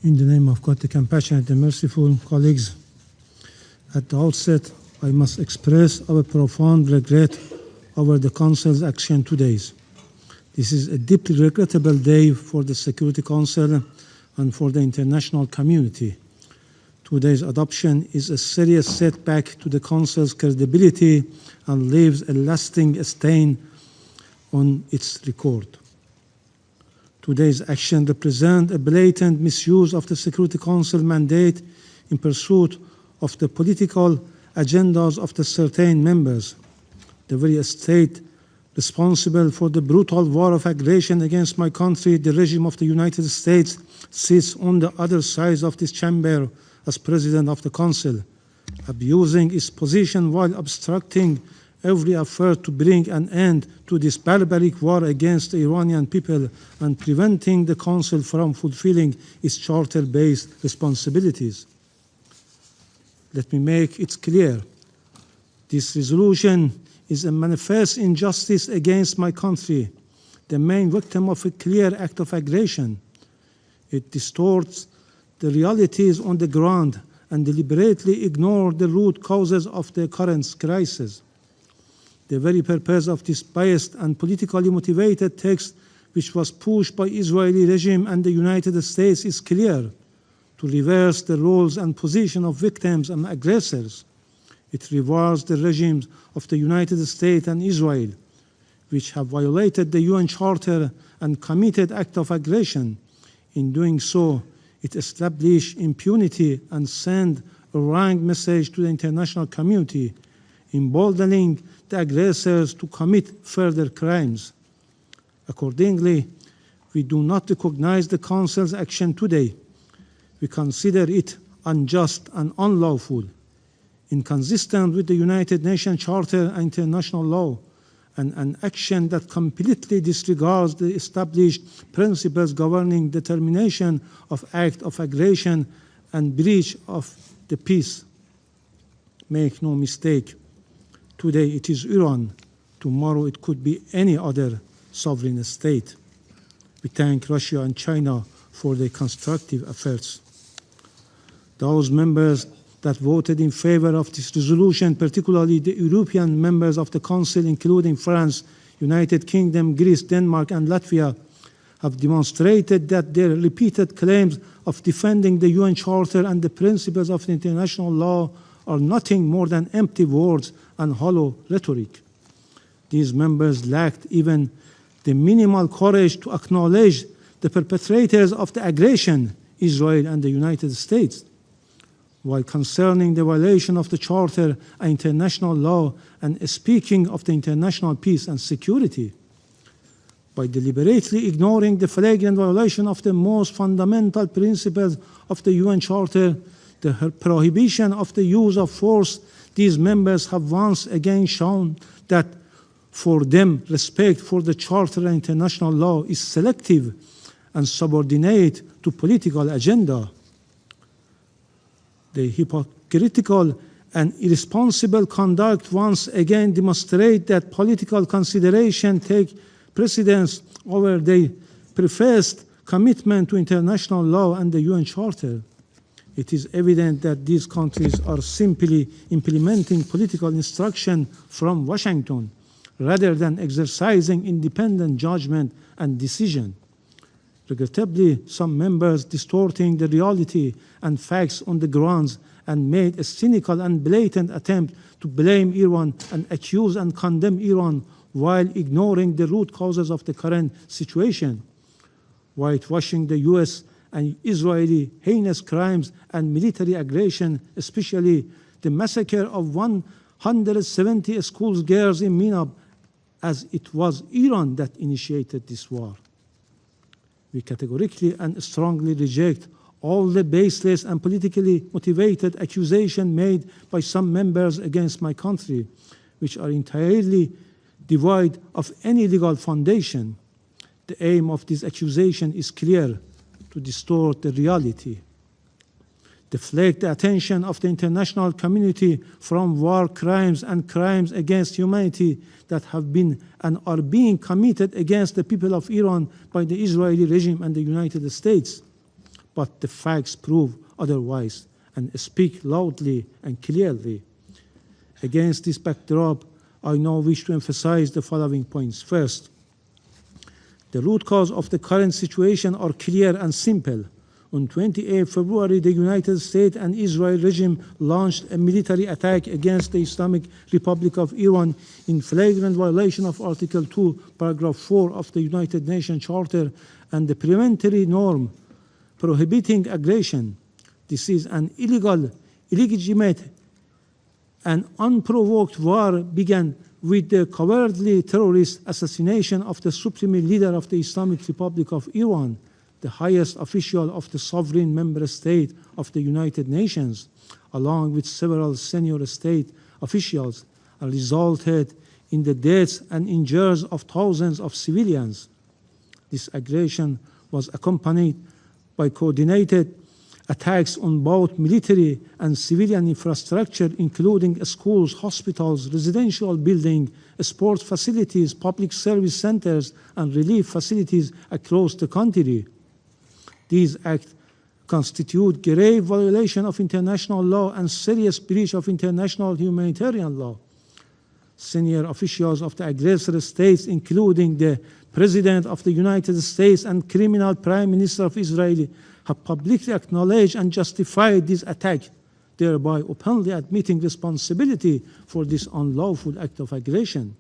In the name of God, the compassionate and merciful, colleagues, at the outset, I must express our profound regret over the Council's action today. This is a deeply regrettable day for the Security Council and for the international community. Today's adoption is a serious setback to the Council's credibility and leaves a lasting stain on its record. Today's action represents a blatant misuse of the Security Council mandate in pursuit of the political agendas of the certain members. The very state responsible for the brutal war of aggression against my country, the regime of the United States, sits on the other side of this chamber as President of the Council, abusing its position while obstructing every effort to bring an end to this barbaric war against the Iranian people and preventing the Council from fulfilling its charter-based responsibilities. Let me make it clear. This resolution is a manifest injustice against my country, the main victim of a clear act of aggression. It distorts the realities on the ground and deliberately ignores the root causes of the current crisis. The very purpose of this biased and politically motivated text, which was pushed by Israeli regime and the United States, is clear: to reverse the roles and position of victims and aggressors. It rewards the regimes of the United States and Israel, which have violated the UN Charter and committed acts of aggression. In doing so, it established impunity and sent a wrong message to the international community, emboldening the aggressors to commit further crimes. Accordingly, we do not recognize the Council's action today. We consider it unjust and unlawful, inconsistent with the United Nations Charter and international law, and an action that completely disregards the established principles governing determination of acts of aggression and breach of the peace. Make no mistake, today it is Iran, tomorrow it could be any other sovereign state. We thank Russia and China for their constructive efforts. Those members that voted in favor of this resolution, particularly the European members of the Council, including France, United Kingdom, Greece, Denmark, and Latvia, have demonstrated that their repeated claims of defending the UN Charter and the principles of international law are nothing more than empty words and hollow rhetoric. These members lacked even the minimal courage to acknowledge the perpetrators of the aggression, Israel and the United States. While concerning the violation of the Charter and international law and speaking of the international peace and security, by deliberately ignoring the flagrant violation of the most fundamental principles of the UN Charter, the prohibition of the use of force, these members have once again shown that for them, respect for the Charter and international law is selective and subordinate to political agenda. The hypocritical and irresponsible conduct once again demonstrate that political consideration take precedence over their professed commitment to international law and the UN Charter. It is evident that these countries are simply implementing political instruction from Washington rather than exercising independent judgment and decision. Regrettably, some members distorting the reality and facts on the grounds and made a cynical and blatant attempt to blame Iran and accuse and condemn Iran while ignoring the root causes of the current situation, whitewashing the US and Israeli heinous crimes and military aggression, especially the massacre of 170 school girls in Minab, as it was Iran that initiated this war. We categorically and strongly reject all the baseless and politically motivated accusations made by some members against my country, which are entirely devoid of any legal foundation. The aim of this accusation is clear: to distort the reality, deflect the attention of the international community from war crimes and crimes against humanity that have been and are being committed against the people of Iran by the Israeli regime and the United States. but the facts prove otherwise and speak loudly and clearly. Against this backdrop, I now wish to emphasize the following points. First, the root cause of the current situation are clear and simple. On 28 February, the United States and Israel regime launched a military attack against the Islamic Republic of Iran in flagrant violation of Article 2, Paragraph 4 of the United Nations Charter and the preventory norm prohibiting aggression. This is an illegal, illegitimate, and unprovoked war began with the cowardly terrorist assassination of the supreme leader of the Islamic Republic of Iran, the highest official of the sovereign member state of the United Nations, along with several senior state officials, and resulted in the deaths and injuries of thousands of civilians. This aggression was accompanied by coordinated attacks on both military and civilian infrastructure, including schools, hospitals, residential buildings, sports facilities, public service centers, and relief facilities across the country. These acts constitute grave violation of international law and serious breach of international humanitarian law. Senior officials of the aggressor states, including the President of the United States and criminal Prime Minister of Israel, have publicly acknowledged and justified this attack, thereby openly admitting responsibility for this unlawful act of aggression.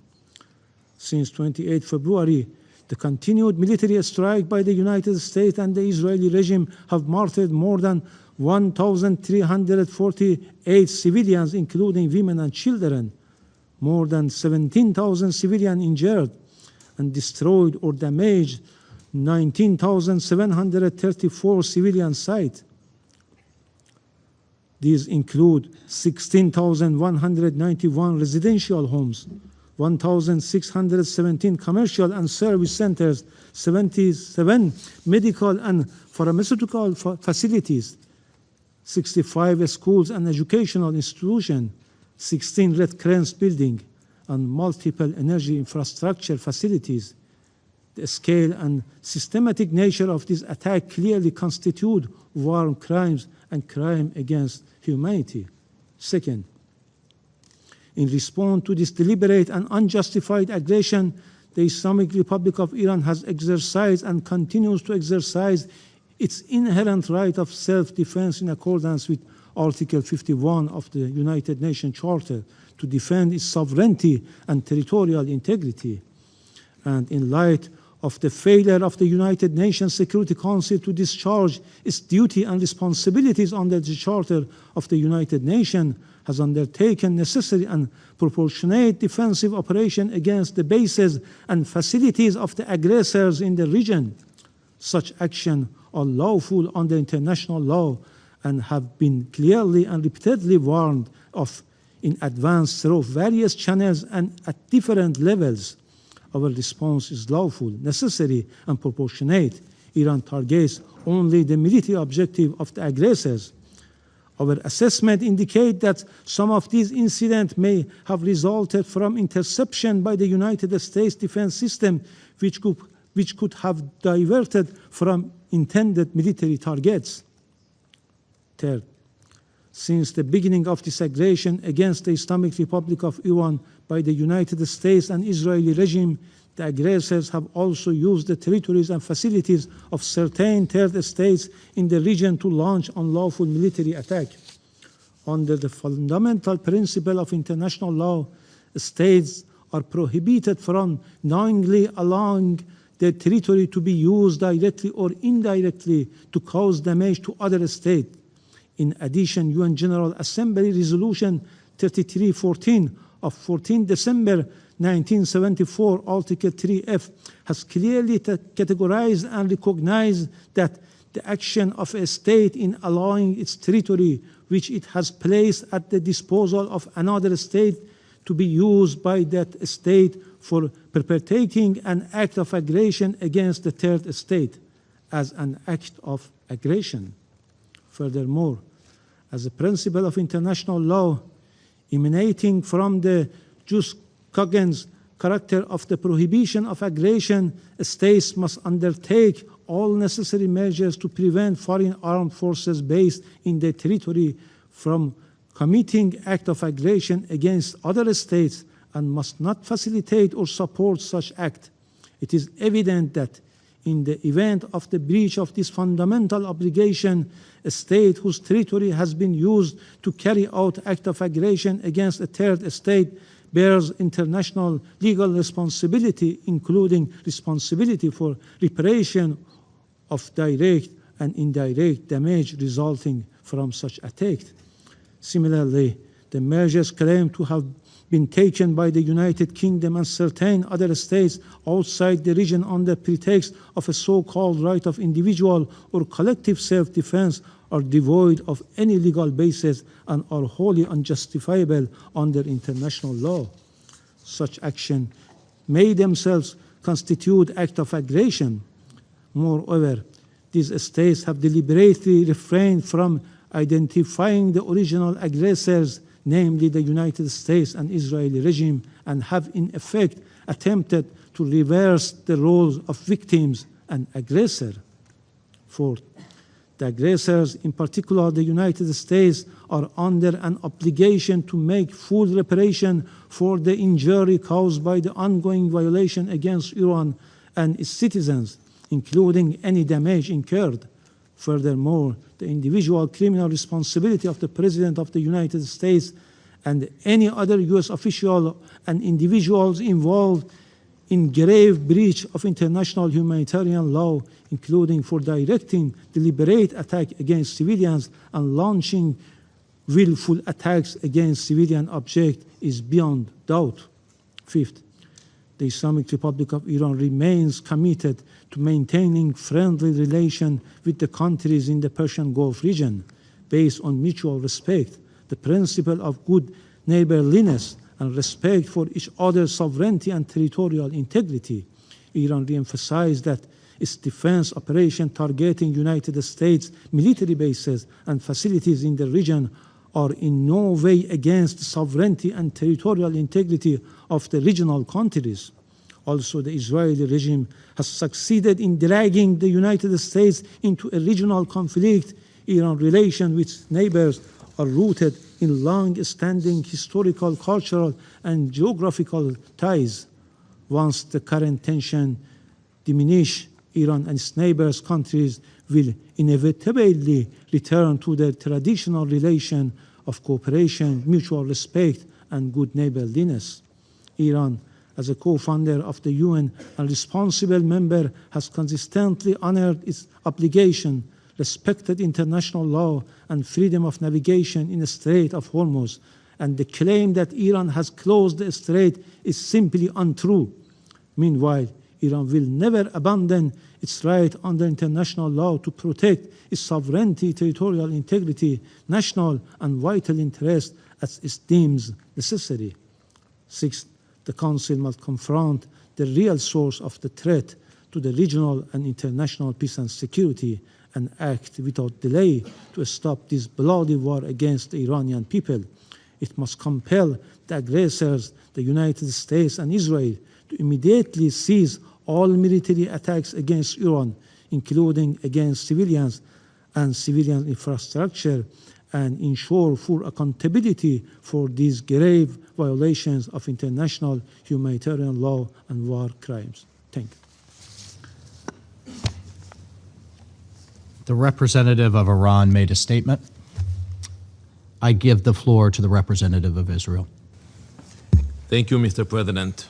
Since 28 February, the continued military strike by the United States and the Israeli regime have martyred more than 1,348 civilians, including women and children, more than 17,000 civilians injured, and destroyed or damaged 19,734 civilian sites. These include 16,191 residential homes, 1,617 commercial and service centers, 77 medical and pharmaceutical facilities, 65 schools and educational institutions, 16 Red Crescent buildings, and multiple energy infrastructure facilities. The scale and systematic nature of this attack clearly constitute war crimes and crime against humanity. Second, in response to this deliberate and unjustified aggression, the Islamic Republic of Iran has exercised and continues to exercise its inherent right of self-defense in accordance with Article 51 of the United Nations Charter to defend its sovereignty and territorial integrity. And in light of the failure of the United Nations Security Council to discharge its duty and responsibilities under the Charter of the United Nations, has undertaken necessary and proportionate defensive operation against the bases and facilities of the aggressors in the region. Such actions are lawful under international law and have been clearly and repeatedly warned of in advance through various channels and at different levels. Our response is lawful, necessary, and proportionate. Iran targets only the military objective of the aggressors. Our assessment indicates that some of these incidents may have resulted from interception by the United States defense system, which could have diverted from intended military targets. Third, since the beginning of this aggression against the Islamic Republic of Iran by the United States and Israeli regime, the aggressors have also used the territories and facilities of certain third states in the region to launch unlawful military attack. Under the fundamental principle of international law, states are prohibited from knowingly allowing their territory to be used directly or indirectly to cause damage to other states. In addition, UN General Assembly Resolution 3314 of 14 December 1974, Article 3F, has clearly categorized and recognized that the action of a state in allowing its territory, which it has placed at the disposal of another state, to be used by that state for perpetrating an act of aggression against the third state as an act of aggression. Furthermore, as a principle of international law emanating from the jus cogens character of the prohibition of aggression, states must undertake all necessary measures to prevent foreign armed forces based in their territory from committing acts of aggression against other states and must not facilitate or support such acts. It is evident that in the event of the breach of this fundamental obligation, a state whose territory has been used to carry out acts of aggression against a third state bears international legal responsibility, including responsibility for reparation of direct and indirect damage resulting from such attack. Similarly, the measures claimed to have been taken by the United Kingdom and certain other states outside the region under pretext of a so-called right of individual or collective self-defense are devoid of any legal basis and are wholly unjustifiable under international law. Such action may themselves constitute acts of aggression. Moreover, these states have deliberately refrained from identifying the original aggressors, namely the United States and Israeli regime, and have in effect attempted to reverse the roles of victims and aggressor. Fourth, the aggressors, in particular the United States, are under an obligation to make full reparation for the injury caused by the ongoing violation against Iran and its citizens, including any damage incurred. Furthermore, the individual criminal responsibility of the President of the United States and any other U.S. official and individuals involved in grave breach of international humanitarian law, including for directing deliberate attack against civilians and launching willful attacks against civilian objects, is beyond doubt. Fifth, the Islamic Republic of Iran remains committed to maintaining friendly relations with the countries in the Persian Gulf region based on mutual respect, the principle of good neighborliness, and respect for each other's sovereignty and territorial integrity. Iran re-emphasized that its defense operation targeting United States military bases and facilities in the region are in no way against the sovereignty and territorial integrity of the regional countries. Also, the Israeli regime has succeeded in dragging the United States into a regional conflict. Iran's relations with neighbors are rooted in long-standing historical, cultural, and geographical ties. Once the current tension diminish, Iran and its neighbors countries will inevitably return to their traditional relation of cooperation, mutual respect, and good neighborliness. Iran, as a co-founder of the UN and responsible member, has consistently honored its obligation, respected international law and freedom of navigation in the Strait of Hormuz, and the claim that Iran has closed the strait is simply untrue. Meanwhile, Iran will never abandon its right under international law to protect its sovereignty, territorial integrity, national and vital interests as it deems necessary. Sixth, the Council must confront the real source of the threat to the regional and international peace and security and act without delay to stop this bloody war against the Iranian people. It must compel the aggressors, the United States and Israel, to immediately cease all military attacks against Iran, including against civilians and civilian infrastructure, and ensure full accountability for these grave violations of international humanitarian law and war crimes. Thank you. The representative of Iran made a statement. I give the floor to the representative of Israel. Thank you, Mr. President.